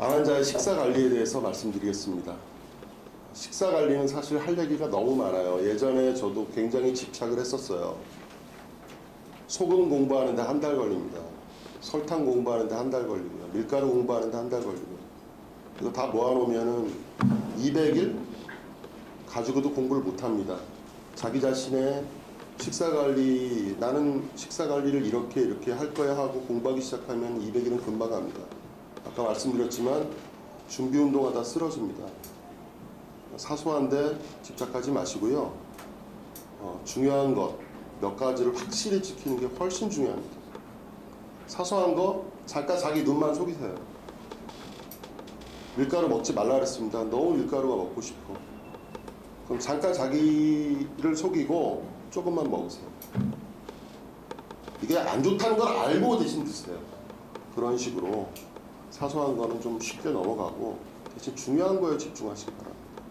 암환자의 식사 관리에 대해서 말씀드리겠습니다. 식사 관리는 사실 할 얘기가 너무 많아요. 예전에 저도 굉장히 집착을 했었어요. 소금 공부하는데 한 달 걸립니다. 설탕 공부하는데 한 달 걸리고요. 밀가루 공부하는데 한 달 걸리고요. 이거 다 모아놓으면은 200일 가지고도 공부를 못합니다. 자기 자신의 식사관리, 나는 식사관리를 이렇게 할 거야 하고 공부하기 시작하면 200일은 금방 갑니다. 아까 말씀드렸지만 준비운동하다 쓰러집니다. 사소한데 집착하지 마시고요. 중요한 것 몇 가지를 확실히 지키는 게 훨씬 중요합니다. 사소한 거 잠깐 자기 눈만 속이세요. 밀가루 먹지 말라 그랬습니다. 너무 밀가루가 먹고 싶어. 그럼 잠깐 자기를 속이고 조금만 먹으세요. 이게 안 좋다는 걸 알고 대신 드세요. 그런 식으로 사소한 거는 좀 쉽게 넘어가고 대신 중요한 거에 집중하시기 바랍니다.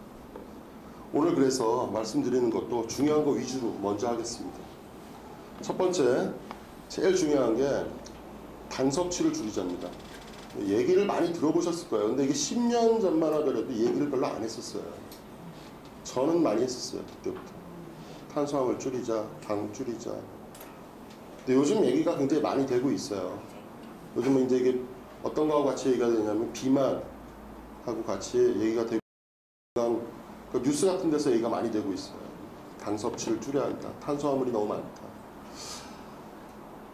오늘 그래서 말씀드리는 것도 중요한 거 위주로 먼저 하겠습니다. 첫 번째, 제일 중요한 게 당 섭취를 줄이자입니다. 얘기를 많이 들어보셨을 거예요. 근데 이게 10년 전만 하더라도 얘기를 별로 안 했었어요. 저는 많이 했었어요. 그때부터. 탄수화물 줄이자, 당 줄이자. 근데 요즘 얘기가 굉장히 많이 되고 있어요. 요즘은 이제 이게 어떤 거하고 같이 얘기가 되냐면 비만하고 같이 얘기가 되고 그 뉴스 같은 데서 얘기가 많이 되고 있어요. 당 섭취를 줄여야 한다. 탄수화물이 너무 많다.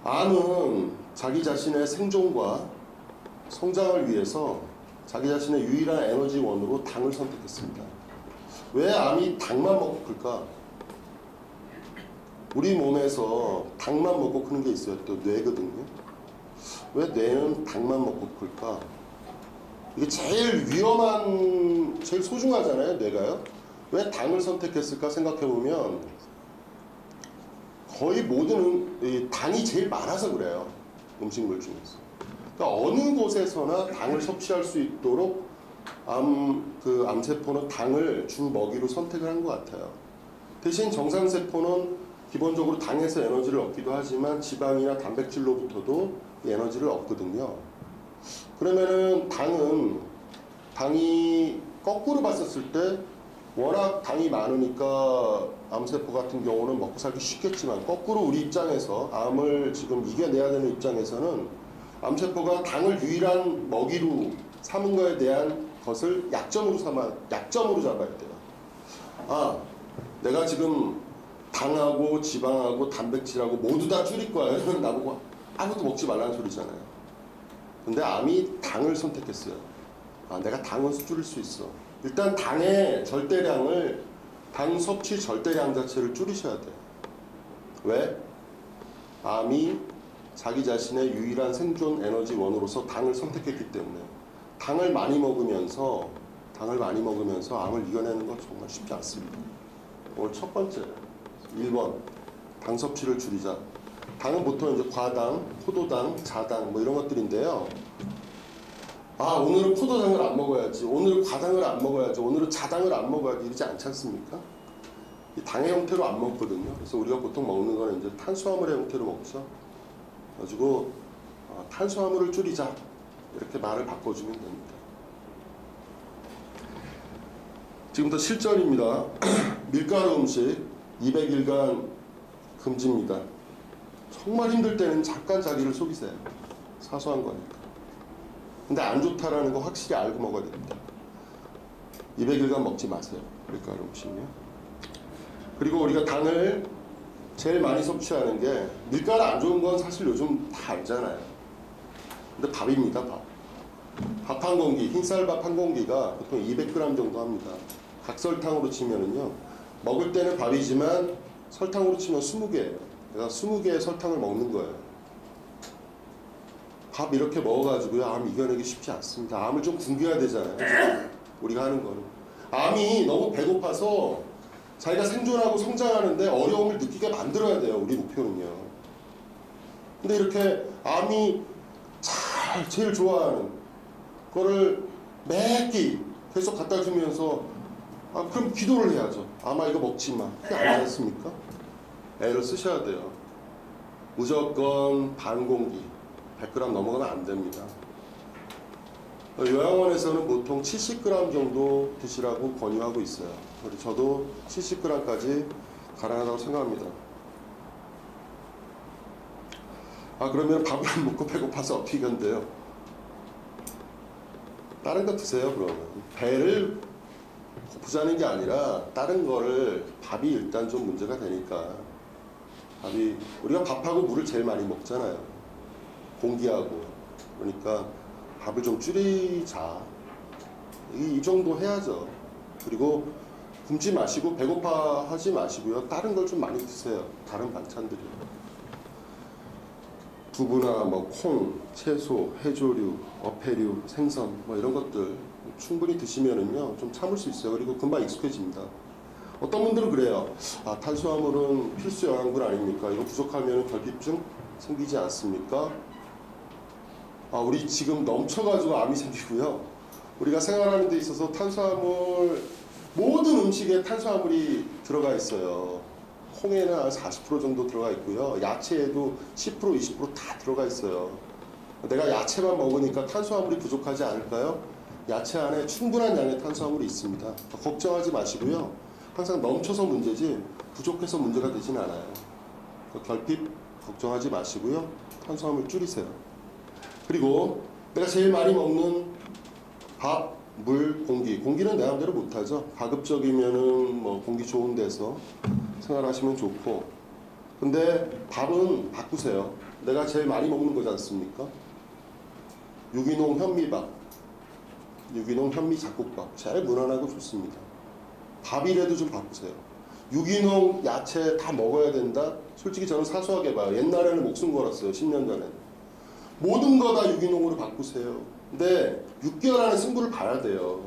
암은 자기 자신의 생존과 성장을 위해서 자기 자신의 유일한 에너지원으로 당을 선택했습니다. 왜 암이 당만 먹고 클까? 우리 몸에서 당만 먹고 크는 게 있어요. 또 뇌거든요. 왜 뇌는 당만 먹고 클까? 이게 제일 위험한, 제일 소중하잖아요, 뇌가요. 왜 당을 선택했을까 생각해보면 거의 모든 당이 제일 많아서 그래요. 음식물 중에서. 그러니까 어느 곳에서나 당을 섭취할 수 있도록 암세포는 당을 주 먹이로 선택을 한 것 같아요. 대신 정상세포는 기본적으로 당에서 에너지를 얻기도 하지만 지방이나 단백질로부터도 에너지를 얻거든요. 그러면은 당이 거꾸로 봤었을 때 워낙 당이 많으니까 암세포 같은 경우는 먹고 살기 쉽겠지만 거꾸로 우리 입장에서 암을 지금 이겨내야 되는 입장에서는 암세포가 당을 유일한 먹이로 삼은 거에 대한 것을 약점으로 잡아야 돼요. 아, 내가 지금 당하고 지방하고 단백질하고 모두 다 줄일 거야. 이러면 나보고 아무것도 먹지 말라는 소리잖아요. 근데 암이 당을 선택했어요. 아, 내가 당은 줄일 수 있어. 일단 당의 절대량을, 당 섭취 절대량 자체를 줄이셔야 돼요. 왜? 암이 자기 자신의 유일한 생존 에너지원으로서 당을 선택했기 때문에 당을 많이 먹으면서 암을 이겨내는 건 정말 쉽지 않습니다. 오늘 첫 번째 1번 당 섭취를 줄이자. 당은 보통 이제 과당, 포도당, 자당 뭐 이런 것들인데요. 아, 오늘은 포도당을 안 먹어야지, 오늘은 과당을 안 먹어야지, 오늘은 자당을 안 먹어야지 이러지 않지 않습니까? 이 당의 형태로 안 먹거든요. 그래서 우리가 보통 먹는 거는 이제 탄수화물의 형태로 먹죠. 그래가지고 탄수화물을 줄이자 이렇게 말을 바꿔주면 됩니다. 지금부터 실전입니다. 밀가루 음식 200일간 금지입니다. 정말 힘들 때는 잠깐 자기를 속이세요. 사소한 거니까. 근데 안 좋다라는 거 확실히 알고 먹어야 됩니다. 200일간 먹지 마세요. 밀가루 음식이요. 그리고 우리가 당을 제일 많이 섭취하는 게, 밀가루 안 좋은 건 사실 요즘 다 알잖아요. 근데 밥입니다. 밥 한 공기, 흰쌀밥 한 공기가 보통 200g 정도 합니다. 각설탕으로 치면은요, 먹을 때는 밥이지만 설탕으로 치면 20개예요. 내가 20개의 설탕을 먹는 거예요. 밥 이렇게 먹어가지고요, 암 이겨내기 쉽지 않습니다. 암을 좀 굶겨야 되잖아요. 우리가 하는 거는. 암이 너무 배고파서 자기가 생존하고 성장하는데 어려움을 느끼게 만들어야 돼요. 우리 목표는요. 근데 이렇게 암이 제일 좋아하는 거를 매 끼 계속 갖다 주면서 그럼 기도를 해야죠. 아마 이거 먹지 마. 그게 아니지 않습니까? 애를 쓰셔야 돼요. 무조건 반 공기, 100g 넘어가면 안 됩니다. 요양원에서는 보통 70g 정도 드시라고 권유하고 있어요. 그리고 저도 70g까지 가능하다고 생각합니다. 그러면 밥을 안 먹고 배고파서 어떻게 견뎌요? 다른 거 드세요. 그러면 배를 고프자는 게 아니라 다른 거를, 밥이 일단 좀 문제가 되니까, 밥이, 우리가 밥하고 물을 제일 많이 먹잖아요. 공기하고. 그러니까 밥을 좀 줄이자. 이 정도 해야죠. 그리고 굶지 마시고 배고파 하지 마시고요. 다른 걸 좀 많이 드세요. 다른 반찬들이. 두부나 뭐 콩, 채소, 해조류, 어패류, 생선 뭐 이런 것들 충분히 드시면은요 좀 참을 수 있어요. 그리고 금방 익숙해집니다. 어떤 분들은 그래요. 탄수화물은 필수 영양분 아닙니까? 이거 부족하면 결핍증 생기지 않습니까? 우리 지금 넘쳐가지고 암이 생기고요. 우리가 생활하는 데 있어서 탄수화물, 모든 음식에 탄수화물이 들어가 있어요. 콩에는 한 40% 정도 들어가 있고요. 야채에도 10%, 20%다 들어가 있어요. 내가 야채만 먹으니까 탄수화물이 부족하지 않을까요? 야채 안에 충분한 양의 탄수화물이 있습니다. 걱정하지 마시고요. 항상 넘쳐서 문제지 부족해서 문제가 되지는 않아요. 결핍 걱정하지 마시고요. 탄수화물 줄이세요. 그리고 내가 제일 많이 먹는 밥, 물, 공기. 공기는 내 마음대로 못하죠. 가급적이면은 뭐 공기 좋은 데서 생활하시면 좋고. 근데 밥은 바꾸세요. 내가 제일 많이 먹는 거지 않습니까? 유기농 현미밥, 유기농 현미 잡곡밥. 제일 무난하고 좋습니다. 밥이라도 좀 바꾸세요. 유기농 야채 다 먹어야 된다? 솔직히 저는 사소하게 봐요. 옛날에는 목숨 걸었어요. 10년 전에. 모든 거 다 유기농으로 바꾸세요. 근데 6개월 안에 승부를 봐야 돼요.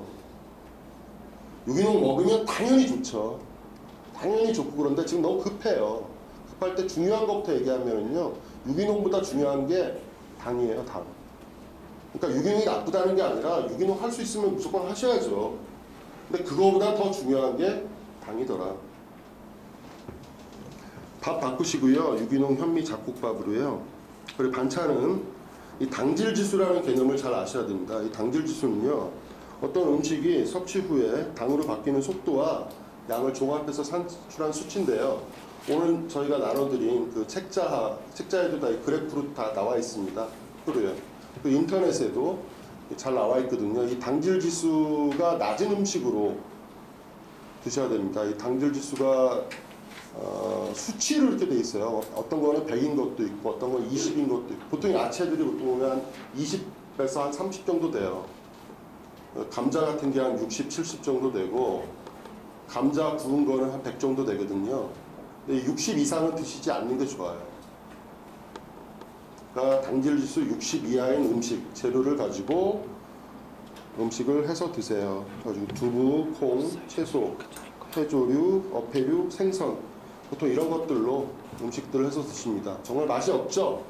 유기농 먹으면 당연히 좋죠. 당연히 좋고. 그런데 지금 너무 급해요. 급할 때 중요한 것부터 얘기하면요, 유기농보다 중요한 게 당이에요. 당. 그러니까 유기농이 나쁘다는 게 아니라 유기농 할 수 있으면 무조건 하셔야죠. 근데 그거보다 더 중요한 게 당이더라. 밥 바꾸시고요. 유기농 현미 잡곡밥으로요. 그리고 반찬은 이 당질 지수라는 개념을 잘 아셔야 됩니다. 이 당질 지수는요, 어떤 음식이 섭취 후에 당으로 바뀌는 속도와 양을 종합해서 산출한 수치인데요. 오늘 저희가 나눠드린 그 책자에도 다 그래프로 다 나와 있습니다. 그래요. 그 인터넷에도 잘 나와 있거든요. 이 당질 지수가 낮은 음식으로 드셔야 됩니다. 이 당질 지수가 수치로 이렇게 돼 있어요. 어떤 거는 100인 것도 있고 어떤 건 20인 것도 있고. 보통 야채들이 보면 20에서 한 30 정도 돼요. 감자 같은 게 한 60, 70 정도 되고, 감자 구운 거는 한 100 정도 되거든요. 근데 60 이상은 드시지 않는 게 좋아요. 그러니까 당질 지수 60 이하인 음식, 재료를 가지고 음식을 해서 드세요. 가지고 두부, 콩, 채소, 해조류, 어패류, 생선, 보통 이런 것들로 음식들을 해서 드십니다. 정말 맛이 없죠?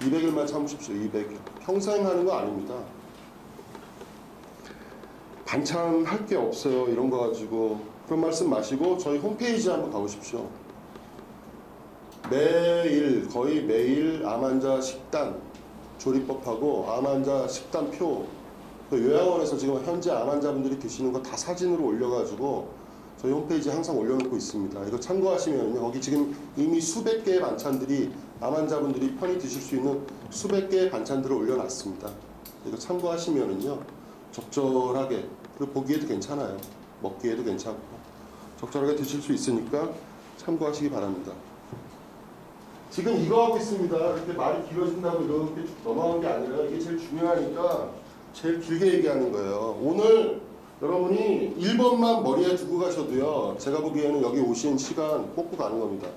200일만 참으십시오. 200일. 평생 하는 거 아닙니다. 반찬 할 게 없어요. 이런 거 가지고. 그런 말씀 마시고 저희 홈페이지 한번 가보십시오. 매일, 거의 매일 암 환자 식단 조리법하고 암 환자 식단표, 요양원에서 지금 현재 암 환자분들이 드시는 거 다 사진으로 올려가지고 저희 홈페이지에 항상 올려놓고 있습니다. 이거 참고하시면요, 거기 지금 이미 수백 개의 반찬들이, 암 환자분들이 편히 드실 수 있는 수백 개의 반찬들을 올려놨습니다. 이거 참고하시면은요, 적절하게, 그리고 보기에도 괜찮아요. 먹기에도 괜찮고 적절하게 드실 수 있으니까 참고하시기 바랍니다. 지금 이거 하고 있습니다. 이렇게 말이 길어진다고 이렇게 쭉 넘어간 게 아니라 이게 제일 중요하니까 제일 길게 얘기하는 거예요. 오늘 여러분이 1번만 머리에 두고 가셔도요, 제가 보기에는 여기 오신 시간 뽑고 가는 겁니다.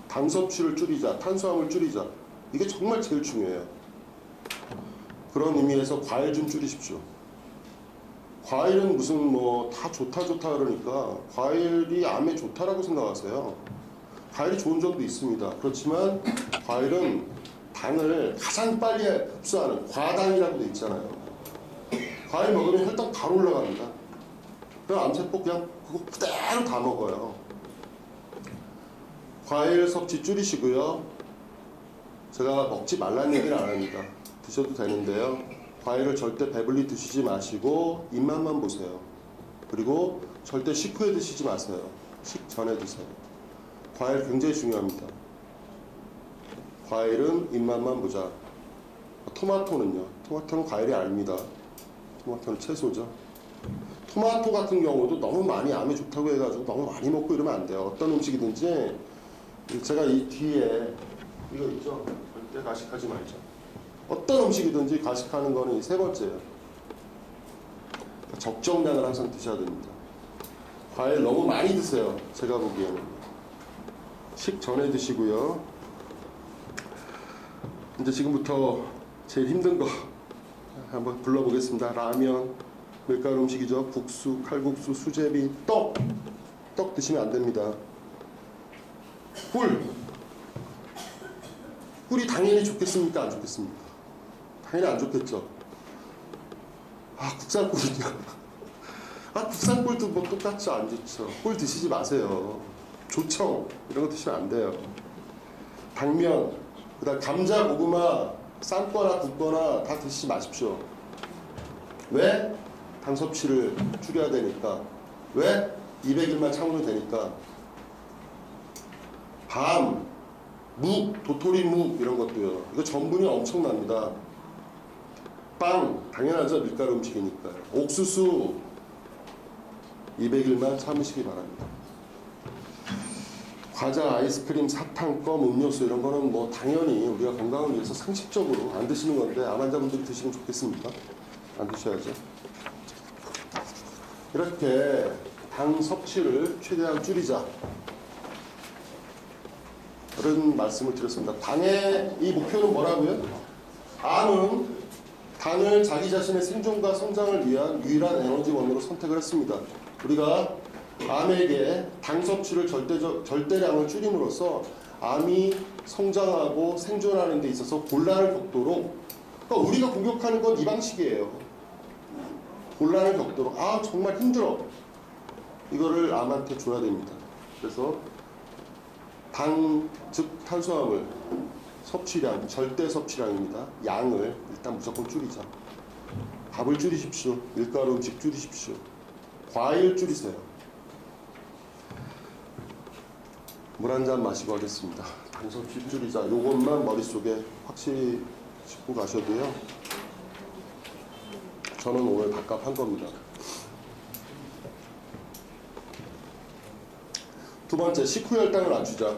당 섭취를 줄이자, 탄수화물 줄이자. 이게 정말 제일 중요해요. 그런 의미에서 과일 좀 줄이십시오. 과일은 무슨 뭐 다 좋다 그러니까 과일이 암에 좋다라고 생각하세요. 과일이 좋은 점도 있습니다. 그렇지만 과일은 당을 가장 빨리 흡수하는 과당이라고 돼 있잖아요. 과일 먹으면 혈당 바로 올라갑니다. 그럼 암세포 그냥 그거 그대로 다 먹어요. 과일 섭취 줄이시고요. 제가 먹지 말라는 얘기는 안 합니다. 드셔도 되는데요. 과일을 절대 배불리 드시지 마시고 입맛만 보세요. 그리고 절대 식후에 드시지 마세요. 식전에 드세요. 과일 굉장히 중요합니다. 과일은 입맛만 보자. 토마토는요. 토마토는 과일이 아닙니다. 토마토는 채소죠. 토마토 같은 경우도 너무 많이 암에 좋다고 해가지고 너무 많이 먹고 이러면 안 돼요. 어떤 음식이든지 제가 이 뒤에 이거 있죠? 절대 가식하지 말자. 어떤 음식이든지 가식하는 거는 이 세 번째예요. 적정량을 항상 드셔야 됩니다. 과일 너무 많이 드세요. 제가 보기에는. 식전에 드시고요. 이제 지금부터 제일 힘든 거 한번 불러보겠습니다. 라면, 밀가루 음식이죠. 국수, 칼국수, 수제비, 떡 드시면 안 됩니다. 꿀이 당연히 좋겠습니까? 안 좋겠습니까? 당연히 안 좋겠죠. 국산 꿀은요. 국산 꿀도 뭐 똑같죠. 안 좋죠. 꿀 드시지 마세요. 조청 이런 거 드시면 안 돼요. 당면, 그다음 감자, 고구마 삶거나 굽거나 다 드시지 마십시오. 왜? 당 섭취를 줄여야 되니까. 왜? 200일만 참으면 되니까. 밤, 묵, 도토리묵 이런 것도요. 이거 전분이 엄청납니다. 빵, 당연하죠. 밀가루 음식이니까요. 옥수수 200일만 참으시기 바랍니다. 과자, 아이스크림, 사탕, 껌, 음료수 이런 거는 뭐 당연히 우리가 건강을 위해서 상식적으로 안 드시는 건데 암 환자분들이 드시면 좋겠습니까? 안 드셔야죠. 이렇게 당 섭취를 최대한 줄이자 그런 말씀을 드렸습니다. 당의 이 목표는 뭐라고요? 암은 당을 자기 자신의 생존과 성장을 위한 유일한 에너지원으로 선택을 했습니다. 우리가 암에게 당 섭취를 절대량을 줄임으로써 암이 성장하고 생존하는 데 있어서 곤란을 겪도록, 그러니까 우리가 공격하는 건 이 방식이에요. 곤란을 겪도록, 정말 힘들어, 이거를 암한테 줘야 됩니다. 그래서 당, 즉 탄수화물 섭취량, 절대 섭취량입니다. 양을 일단 무조건 줄이자. 밥을 줄이십시오. 밀가루 음식 줄이십시오. 과일 줄이세요. 물 한 잔 마시고 하겠습니다. 당 섭취 줄이자. 요것만 머릿속에 확실히 짚고 가셔도요. 저는 오늘 밥값 한 겁니다. 두 번째, 식후 혈당을 낮추자.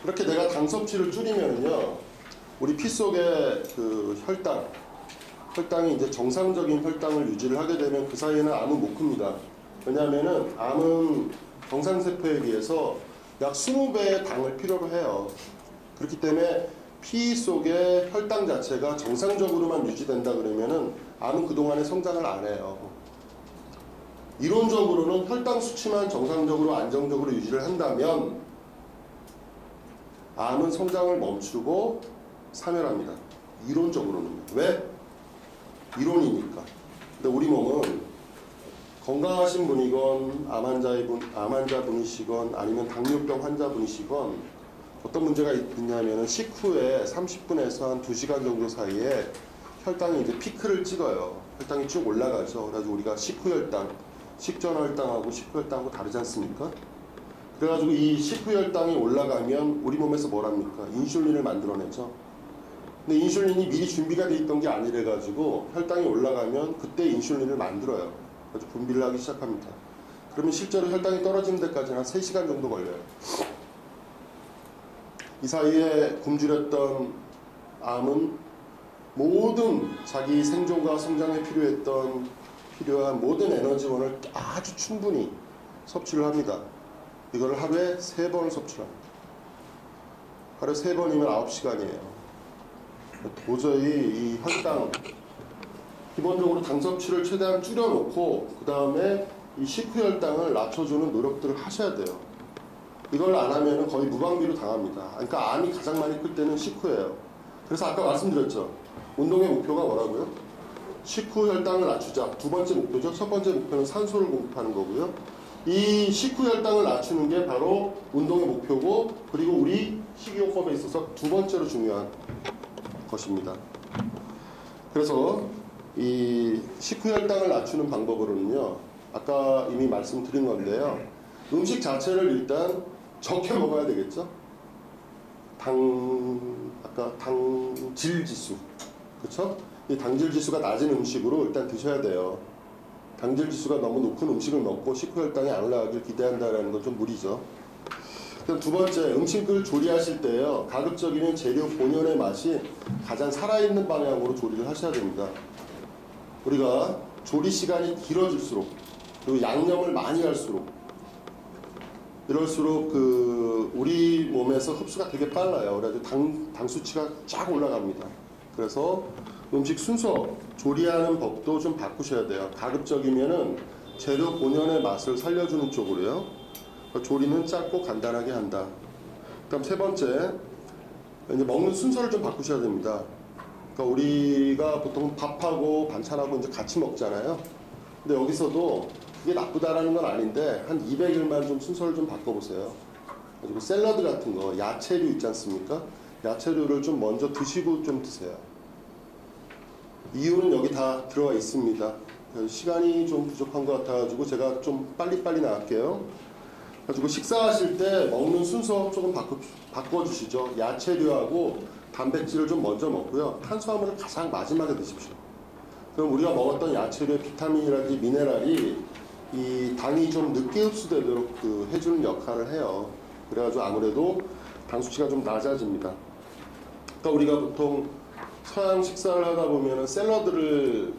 이렇게 내가 당 섭취를 줄이면요, 우리 피 속에 그 혈당이 이제 정상적인 혈당을 유지를 하게 되면 그 사이에는 암은 못 큽니다. 왜냐하면은 암은 정상세포에 비해서 약 20배의 당을 필요로 해요. 그렇기 때문에 피 속의 혈당 자체가 정상적으로만 유지된다 그러면은 암은 그동안에 성장을 안 해요. 이론적으로는 혈당 수치만 정상적으로 안정적으로 유지를 한다면 암은 성장을 멈추고 사멸합니다. 이론적으로는. 왜? 이론이니까. 근데 우리 몸은 건강하신 분이건 암 환자분이시건 아니면 당뇨병 환자분이시건 어떤 문제가 있냐면은 식후에 30분에서 한 2시간 정도 사이에 혈당이 이제 피크를 찍어요. 혈당이 쭉 올라가죠. 그래가지고 우리가 식후 혈당, 식전 혈당하고 식후 혈당하고 다르지 않습니까? 그래가지고 이 식후 혈당이 올라가면 우리 몸에서 뭘 합니까? 인슐린을 만들어내죠. 근데 인슐린이 미리 준비가 돼 있던 게 아니래가지고 혈당이 올라가면 그때 인슐린을 만들어요. 그래서 분비를 하기 시작합니다. 그러면 실제로 혈당이 떨어지는 데까지는 한 3시간 정도 걸려요. 이 사이에 굶주렸던 암은 모든 자기 생존과 성장에 필요한 모든 에너지원을 아주 충분히 섭취를 합니다. 이걸 하루에 3번을 섭취합니다. 하루에 3번이면 9시간이에요. 도저히 이 혈당, 기본적으로 당 섭취를 최대한 줄여놓고 그 다음에 이 식후 혈당을 낮춰주는 노력들을 하셔야 돼요. 이걸 안 하면 거의 무방비로 당합니다. 그러니까 암이 가장 많이 클 때는 식후예요. 그래서 아까 말씀드렸죠. 운동의 목표가 뭐라고요? 식후 혈당을 낮추자. 두 번째 목표죠. 첫 번째 목표는 산소를 공급하는 거고요. 이 식후 혈당을 낮추는 게 바로 운동의 목표고, 그리고 우리 식이요법에 있어서 두 번째로 중요한 것입니다. 그래서 이 식후 혈당을 낮추는 방법으로는요, 아까 이미 말씀드린 건데요, 음식 자체를 일단 적게 먹어야 되겠죠. 아까 당질 지수, 그렇죠? 이 당질 지수가 낮은 음식으로 일단 드셔야 돼요. 당질 지수가 너무 높은 음식을 먹고 식후 혈당이 안 올라가길 기대한다는 건 좀 무리죠. 그럼 두 번째, 음식을 조리하실 때요, 가급적이면 재료 본연의 맛이 가장 살아있는 방향으로 조리를 하셔야 됩니다. 우리가 조리 시간이 길어질수록, 그리고 양념을 많이 할수록, 이럴수록 우리 몸에서 흡수가 되게 빨라요. 그래서 당 수치가 쫙 올라갑니다. 그래서 음식 순서, 조리하는 법도 좀 바꾸셔야 돼요. 가급적이면은 재료 본연의 맛을 살려주는 쪽으로요. 조리는 짧고 간단하게 한다. 그다음 세 번째, 이제 먹는 순서를 좀 바꾸셔야 됩니다. 그러니까 우리가 보통 밥하고 반찬하고 이제 같이 먹잖아요. 근데 여기서도 그게 나쁘다라는 건 아닌데 한 200일만 좀 순서를 좀 바꿔보세요. 그리고 샐러드 같은 거, 야채류 있지 않습니까? 야채류를 좀 먼저 드시고 좀 드세요. 이유는 여기 다 들어가 있습니다. 시간이 좀 부족한 것 같아가지고 제가 좀 빨리빨리 나갈게요. 가지고 식사하실 때 먹는 순서 조금 바꿔주시죠. 야채류하고 단백질을 좀 먼저 먹고요. 탄수화물을 가장 마지막에 드십시오. 그럼 우리가 먹었던 야채류의 비타민이라든지 미네랄이 이 당이 좀 늦게 흡수되도록 해주는 역할을 해요. 그래가지고 아무래도 당 수치가 좀 낮아집니다. 그러니까 우리가 보통 서양 식사를 하다 보면은 샐러드를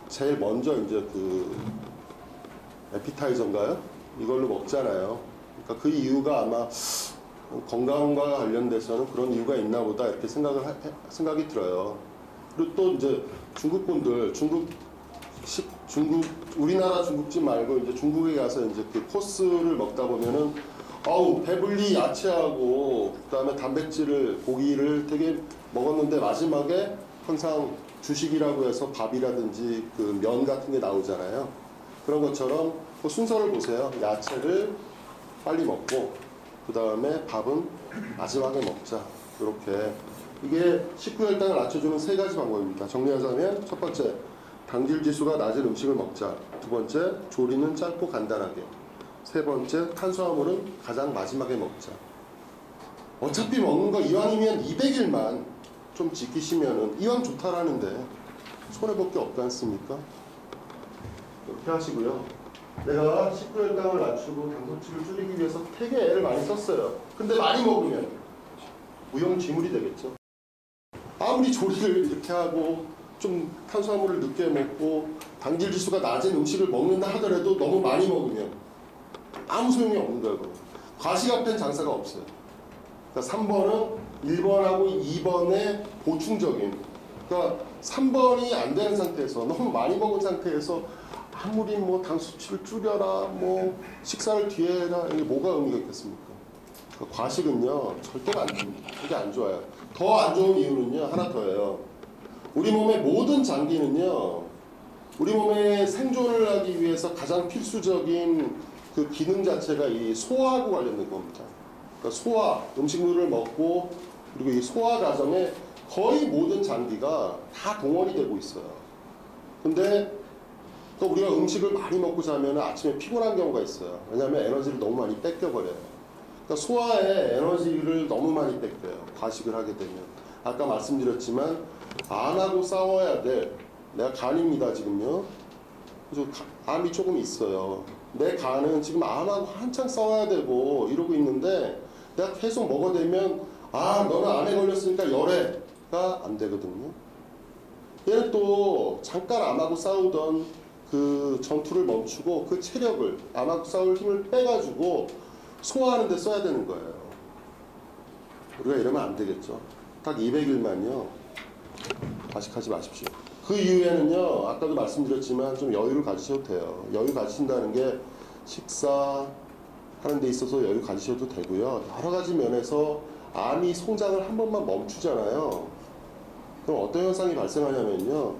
제일 먼저 이제 에피타이저인가요? 이걸로 먹잖아요. 그러니까 그 이유가 아마 건강과 관련돼서는 그런 이유가 있나 보다 이렇게 생각이 들어요. 그리고 또 이제 중국 분들, 우리나라 중국집 말고 이제 중국에 가서 이제 그 코스를 먹다 보면은 배불리 야채하고 그다음에 단백질을, 고기를 되게 먹었는데 마지막에 항상 주식이라고 해서 밥이라든지 그 면 같은 게 나오잖아요. 그런 것처럼 그 순서를 보세요. 야채를 빨리 먹고 그 다음에 밥은 마지막에 먹자. 이렇게. 이게 식후 혈당을 낮춰주는 세 가지 방법입니다. 정리하자면 첫 번째, 당질 지수가 낮은 음식을 먹자. 두 번째, 조리는 짧고 간단하게. 세 번째, 탄수화물은 가장 마지막에 먹자. 어차피 먹는 거 이왕이면 200일만 좀 지키시면은 이왕 좋다라는데 손해볼 게 없지 않습니까? 이렇게 하시고요. 내가 식후 혈당을 낮추고 당섭치를 줄이기 위해서 되게 애를 많이 썼어요. 근데 많이 먹으면 무용지물이 되겠죠. 아무리 조리를 이렇게 하고 좀 탄수화물을 늦게 먹고 당질 지수가 낮은 음식을 먹는다 하더라도 너무 많이 먹으면 아무 소용이 없는 거예요. 과식 앞엔 장사가 없어요. 그러니까 3번은 1번하고 2번의 보충적인, 그러니까 3번이 안 되는 상태에서 너무 많이 먹은 상태에서 아무리 뭐 당 수치를 줄여라, 뭐 식사를 뒤에 해라, 이게 뭐가 의미가 있겠습니까? 그러니까 과식은요 절대로 안 됩니다. 그게 안 좋아요. 더 안 좋은 이유는요 하나 더예요. 우리 몸의 모든 장기는요, 우리 몸의 생존을 하기 위해서 가장 필수적인 그 기능 자체가 이 소화하고 관련된 겁니다. 그러니까 소화, 음식물을 먹고 그리고 이 소화 과정에 거의 모든 장기가 다 동원이 되고 있어요. 근데 또 우리가 음식을 많이 먹고 자면 아침에 피곤한 경우가 있어요. 왜냐하면 에너지를 너무 많이 뺏겨버려요. 그러니까 소화에 에너지를 너무 많이 뺏겨요. 과식을 하게 되면. 아까 말씀드렸지만 암하고 싸워야 돼. 내가 간입니다 지금요. 그래서 암이 조금 있어요. 내 간은 지금 암하고 한창 싸워야 되고 이러고 있는데 내가 계속 먹어대면 너는 암에 걸렸으니까 열애가 안 되거든요. 얘는 또 잠깐 암하고 싸우던 그 전투를 멈추고 그 체력을, 암하고 싸울 힘을 빼가지고 소화하는 데 써야 되는 거예요. 우리가 이러면 안 되겠죠. 딱 200일만요 과식하지 마십시오. 그 이후에는요, 아까도 말씀드렸지만 좀 여유를 가지셔도 돼요. 여유 가지신다는 게 식사하는 데 있어서 여유 가지셔도 되고요. 여러 가지 면에서 암이 성장을 한 번만 멈추잖아요. 그럼 어떤 현상이 발생하냐면요,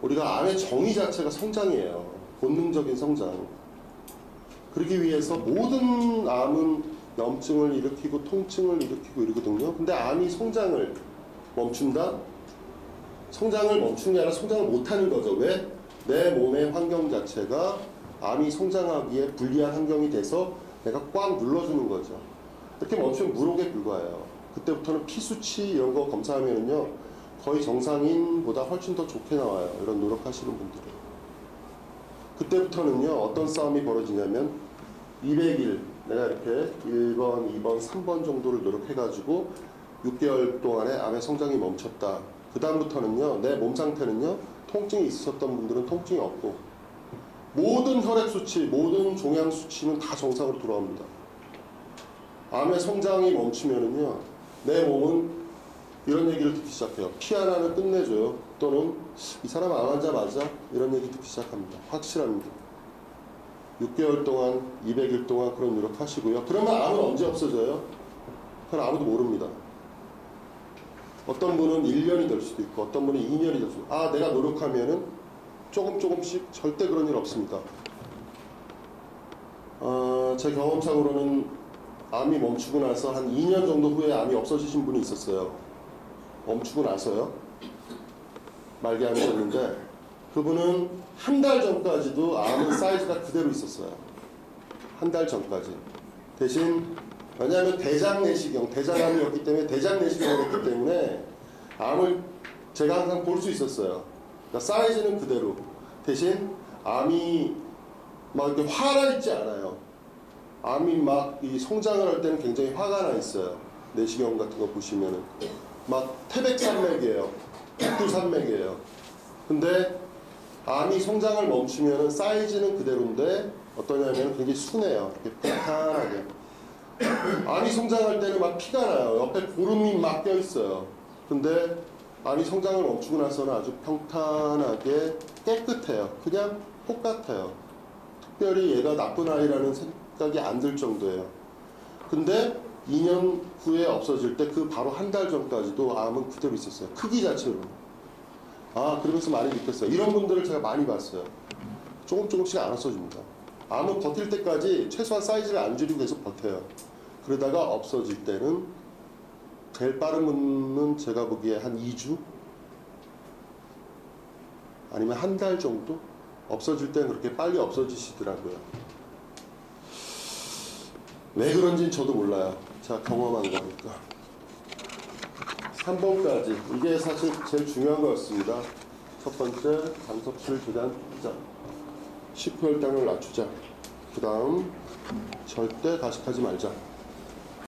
우리가 암의 정의 자체가 성장이에요. 본능적인 성장. 그러기 위해서 모든 암은 염증을 일으키고 통증을 일으키고 이러거든요. 근데 암이 성장을 멈춘다? 성장을 멈추는 게 아니라 성장을 못하는 거죠. 왜? 내 몸의 환경 자체가 암이 성장하기에 불리한 환경이 돼서 내가 꽉 눌러주는 거죠. 이렇게 멈추면 물혹에 불과해요. 그때부터는 피 수치 이런 거 검사하면은요 거의 정상인보다 훨씬 더 좋게 나와요. 이런 노력하시는 분들은. 그때부터는요 어떤 싸움이 벌어지냐면 200일 내가 이렇게 1번, 2번, 3번 정도를 노력해가지고 6개월 동안에 암의 성장이 멈췄다. 그 다음부터는요 내 몸 상태는요 통증이 있으셨던 분들은 통증이 없고 모든 혈액 수치, 모든 종양 수치는 다 정상으로 돌아옵니다. 암의 성장이 멈추면은요 내 몸은 이런 얘기를 듣기 시작해요. 피 하나는 끝내줘요. 또는 이 사람 암 환자 맞아? 이런 얘기 듣기 시작합니다. 확실합니다. 6개월 동안, 200일 동안 그런 노력하시고요. 그러면 암은 언제 없어져요? 그건 아무도 모릅니다. 어떤 분은 1년이 될 수도 있고 어떤 분은 2년이 될 수도 있고 아 내가 노력하면은 조금씩 절대 그런 일 없습니다. 제 경험상으로는 암이 멈추고 나서 한 2년 정도 후에 암이 없어지신 분이 있었어요. 멈추고 나서요. 말기암이셨는데 그분은 한 달 전까지도 암은 사이즈가 그대로 있었어요. 한 달 전까지. 대신 왜냐하면 대장 내시경, 대장암이었기 때문에 대장 내시경을 했기 때문에 암을 제가 항상 볼 수 있었어요. 그러니까 사이즈는 그대로. 대신 암이 막 이렇게 화나 있지 않아요. 암이 막 이 성장을 할 때는 굉장히 화가 나 있어요. 내시경 같은 거 보시면은 막 태백산맥이에요. 백두산맥이에요. 근데 암이 성장을 멈추면은 사이즈는 그대로인데 어떠냐면 굉장히 순해요. 이렇게 평탄하게. 암이 성장할 때는 막 피가 나요. 옆에 고름이 막 껴있어요. 근데 암이 성장을 멈추고 나서는 아주 평탄하게 깨끗해요. 그냥 똑같아요. 특별히 얘가 나쁜 아이라는 생각이 안 들 정도예요. 근데 2년 후에 없어질 때 그 바로 한 달 전까지도 암은 그대로 있었어요. 크기 자체로. 아, 그러면서 많이 느꼈어요. 이런 분들을 제가 많이 봤어요. 조금씩 안 없어집니다. 암은 버틸 때까지 최소한 사이즈를 안 줄이고 계속 버텨요. 그러다가 없어질 때는 제일 빠른 분은 제가 보기에 한 2주? 아니면 한 달 정도? 없어질 때는 그렇게 빨리 없어지시더라고요. 왜 그런지는 저도 몰라요. 제가 경험한 거니까. 3번까지. 이게 사실 제일 중요한 거였습니다. 첫 번째, 간섭실 최대한 자 10혈당을 낮추자. 그 다음 절대 가식하지 말자.